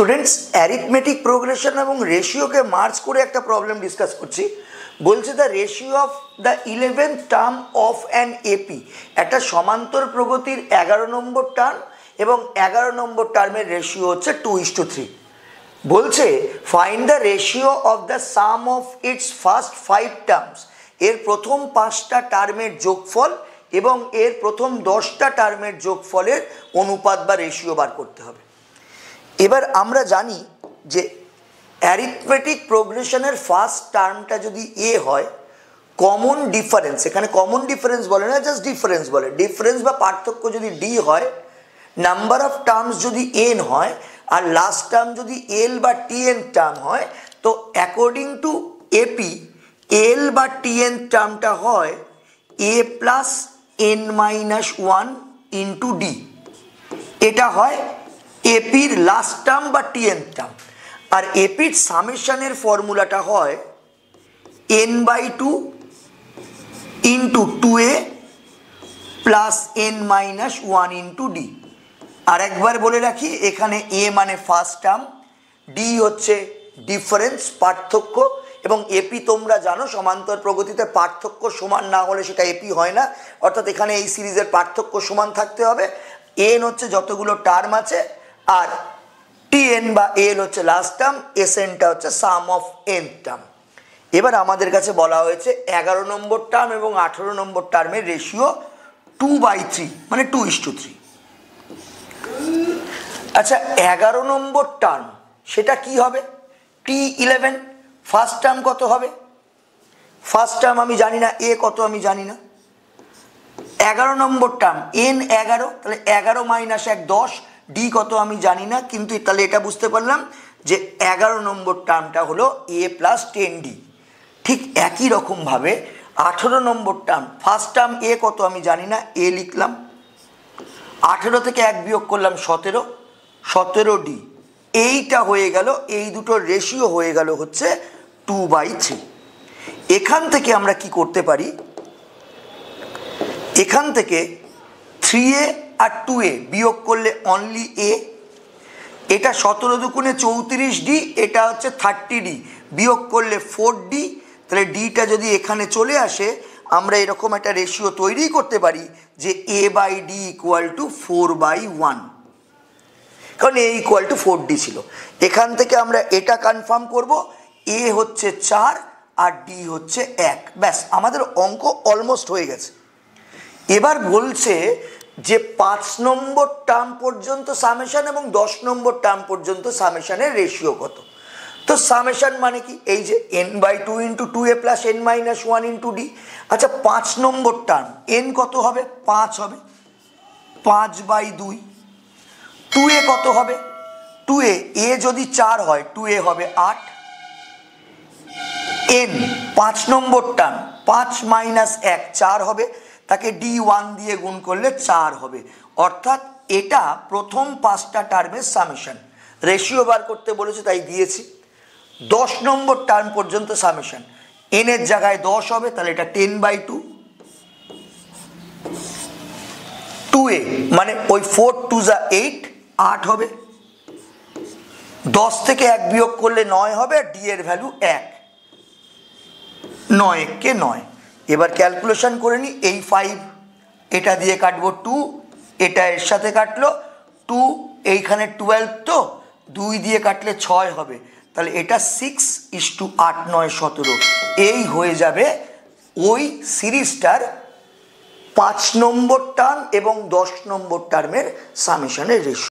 Students arithmetic progression এবং রেশিওকে merge করে একটা প্রবলেম ডিসকাস করছি। বলছে the ratio of the 11th term of an AP, একটা সমান্তর প্রগতির 11 নম্বর টার্ম এবং 11 নম্বর টার্মের রেশিও হচ্ছে 2:3। বলছে find the ratio of the some of its first 5 terms, এর প্রথম 5টা টার্মের যোগফল এবং এর প্রথম 10টা টার্মের যোগফলের অনুপাত বা রেশিও বার করতে হবে। এবার আমরা জানি যে অ্যারিথমেটিক প্রোগ্রেশনের ফার্স্ট টার্মটা যদি এ হয়, কমন ডিফারেন্স, এখানে কমন ডিফারেন্স বলে না, জাস্ট ডিফারেন্স বলে, ডিফারেন্স বা পার্থক্য যদি ডি হয়, নাম্বার অফ টার্মস যদি এন হয়, আর লাস্ট টার্ম যদি এল বা টিএন টার্ম হয়, তো অ্যাকর্ডিং টু এপি এল বা টিএন টার্মটা হয় A plus N minus 1 into D. এটা হয় এপির লাস্ট টার্ম বা টিএন টার্ম। আর এপির সামেশনের ফর্মুলাটা হয় n/2 into 2a plus n minus 1 into D. আর একবার বলে রাখি, এখানে এ মানে ফার্স্ট টার্ম, ডি হচ্ছে ডিফারেন্স পার্থক্য, এবং এপি তোমরা জানো সমান্তর প্রগতিতে পার্থক্য সমান না হলে সেটা এপি হয় না, অর্থাৎ এখানে এই সিরিজের পার্থক্য সমান থাকতে হবে। এন হচ্ছে যতগুলো টার্ম আছে, আর টিএন বা এল হচ্ছে লাস্ট টার্ম, এসএনটা হচ্ছে সাম অফ এন টার্ম। এবার আমাদের কাছে বলা হয়েছে 11 নম্বর টার্ম এবং 18 নম্বর টার্মের রেশিও 2/3 মানে 2:3। আচ্ছা, 11 নম্বর টার্ম সেটা কি হবে? T11। ফার্স্ট টার্ম কত হবে? ফার্স্ট টার্ম আমি জানি না, এ কত আমি জানি না। 11 নম্বর টার্ম এন 11, তাহলে 11 মাইনাস 1 10, ডি কত আমি জানি না, কিন্তু তাহলে এটা বুঝতে পারলাম যে 11 নম্বর টার্মটা হলো এ প্লাস 10d। ঠিক একই রকমভাবে 18 নম্বর টার্ম, ফার্স্ট টার্ম এ কত আমি জানি না, এ লিখলাম, 18 থেকে 1 বিয়োগ করলাম 17, 17d। এইটা হয়ে গেল, এই দুটোর রেশিও হয়ে গেল হচ্ছে 2/3। এখান থেকে আমরা কি করতে পারি, এখান থেকে 3a আর 2a বিয়োগ করলে অনলি এ, এটা 17 দুগুণে 34d, এটা হচ্ছে 30d, বিয়োগ করলে 4d। তাহলে ডিটা যদি এখানে চলে আসে, আমরা এরকম একটা রেশিও তৈরি করতে পারি যে a/d ইকুয়াল টু 4/1, কারণ এ ইকুয়াল টু 4d ছিল। এখান থেকে আমরা এটা কনফার্ম করব, এ হচ্ছে 4 আর ডি হচ্ছে 1। ব্যাস, আমাদের অঙ্ক অলমোস্ট হয়ে গেছে। এবার বলছে যে 5 নম্বর টার্ম পর্যন্ত সামেশন এবং 10 নম্বর টার্ম পর্যন্ত সামেশনের রেশিও কত। তো সামেশন মানে কি, এই যে n/2 into 2a plus n minus 1 into D. আচ্ছা, 5 নম্বর টার্ম n কত হবে? 5 হবে, 5/2। 2a কত হবে? 2a, এ যদি 4 হয় 2a হবে 8। n 5 নম্বর টার্ম, 5 মাইনাস 1 4 হবে, তাকে d1 দিয়ে গুণ করলে 4 হবে। অর্থাৎ এটা প্রথম 5টা টার্মের সামেশন। রেশিও বার করতে বলেছে তাই দিয়েছি। 10 নম্বর টার্ম পর্যন্ত সামেশন, n এর জায়গায় 10 হবে, তাহলে এটা 10/2। 2a মানে ওই 4 2 যা 8, 8 হবে। 10 থেকে 1 বিয়োগ করলে 9 হবে, আর ডি এর ভ্যালু 1, 9 কে 9। এবার ক্যালকুলেশন করে নিই, এই 5 এটা দিয়ে কাটবো 2, এটা এর সাথে কাটলো 2, এইখানে 12, তো 2 দিয়ে কাটলে 6 হবে, তাহলে এটা 6:8 9 17। এই হয়ে যাবে ওই সিরিজটার 5 নম্বর টার্ম এবং 10 নম্বর টার্মের সামেশনের রেশিও।